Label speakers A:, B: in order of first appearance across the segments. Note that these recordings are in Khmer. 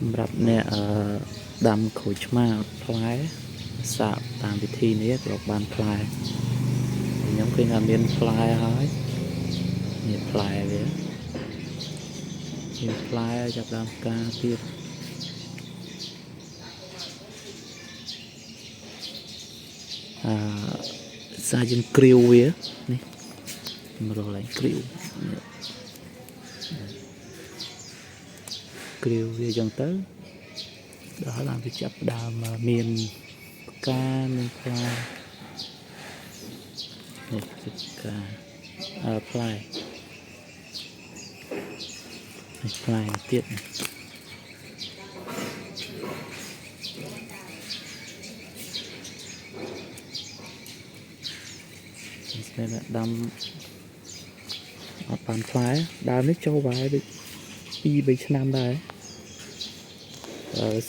A: សម្រាប់អ្នកដាំក្រូចឆ្មាផ្លែសាកតាមវិធីនេះក៏បានផ្លែខ្ញុំឃើញថាមានផ្លែហើយមានផ្លែវាមានផ្លែចាប់ដើមការទៀតសាយើងគ្រាវវានេះមករកឡើងគ្រាវគ្រាវវាចឹងទៅដល់ឡើងវាចាប់ដើមមានផ្កាមានផ្លែនេះជាផ្កាផ្លែនេះផ្លែទៀតនេះដាំអត់បានផ្លែដើមនេះចូលវាយដូច 2-3 ឆ្នាំដែរ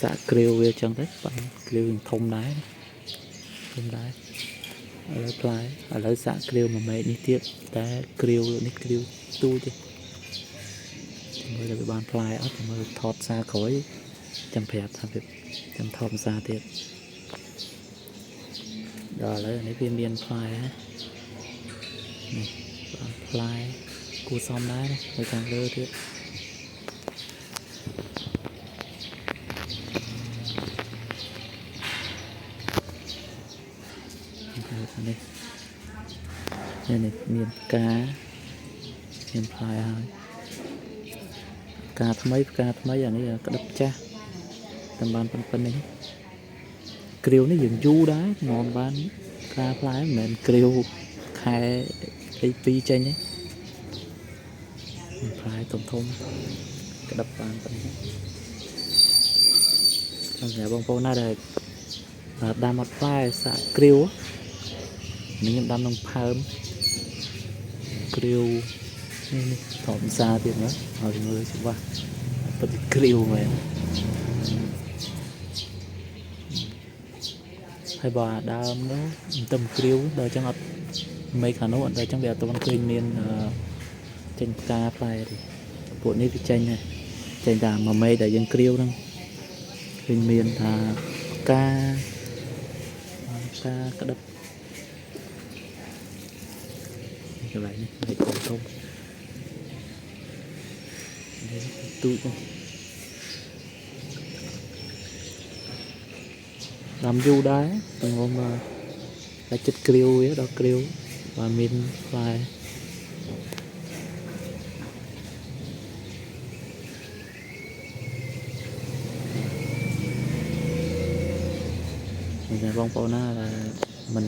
A: សាក់គ្រាវវាចឹងទៅបានគ្រាវធំដែរឥឡូវផ្លែឥឡូវសាក់គ្រាវមួយម៉ែនេះទៀតតែគ្រាវនេះគ្រាវទូចទេមើលទៅបានផ្លែអត់មើលថតសារក្រោយចាំប្រាប់ថាវាចាំថតសារទៀតដល់ឥឡូវនេះវាមានផ្លែនេះបានផ្លែគួរសមដែរនៅខាងលើទៀតនេះមានផ្កាមានផ្លែហើយផ្កាថ្មីអានេះក្តឹបចាស់តាមបានប៉ុណ្្នេះគ្រាវនេះយើងយូរដែរងំបានផ្កាផ្លែមិនមែនគ្រាវខែ2ចេញទេផ្លែធំក្តឹបបានប៉ុណ្្នេះសម្រាប់បងប្អូនណាដែលដាំអត់ផ្លែសាក់គ្រាវនេះខ្ញុំដាំក្នុងផើមគ្រាវនេះថតសារទៀតណាឲ្យមើលច្បាស់ពិតជាគ្រាវមែនហើយបើដើមនោះទៅគ្រាវដល់ចឹងអត់មិនខាងនោះដល់ចឹងវាអត់ទាន់ឃើញមានចេញផ្កាផ្លែទេពួកនេះវាចេញហើយចេញតាមមួយមេដែលយើងគ្រាវហ្នឹងឃើញមានថាផ្កាក្តឹបកន្លែងនេះលេខធំទូចដាំយូរដែរតែងំតែចិត្តគ្រាវវាដល់គ្រាវបើមានផ្លែនេះបងប្អូនណាដែលមិន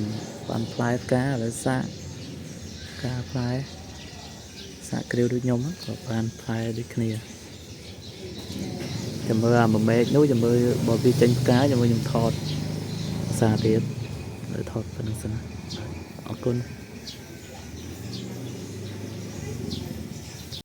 A: បានផ្លែផ្កាឥឡូវសាក់ការផ្លែសាក់គ្រាវដូចខ្ញុំក៏បានផ្លែដូចគ្នាចាំមើលអាមួយមេឃនោះចាំមើលបើវាចេញផ្កាចាំមើលខ្ញុំថតសារទៀតថតប៉ុណ្្នឹងសិនអរគុណ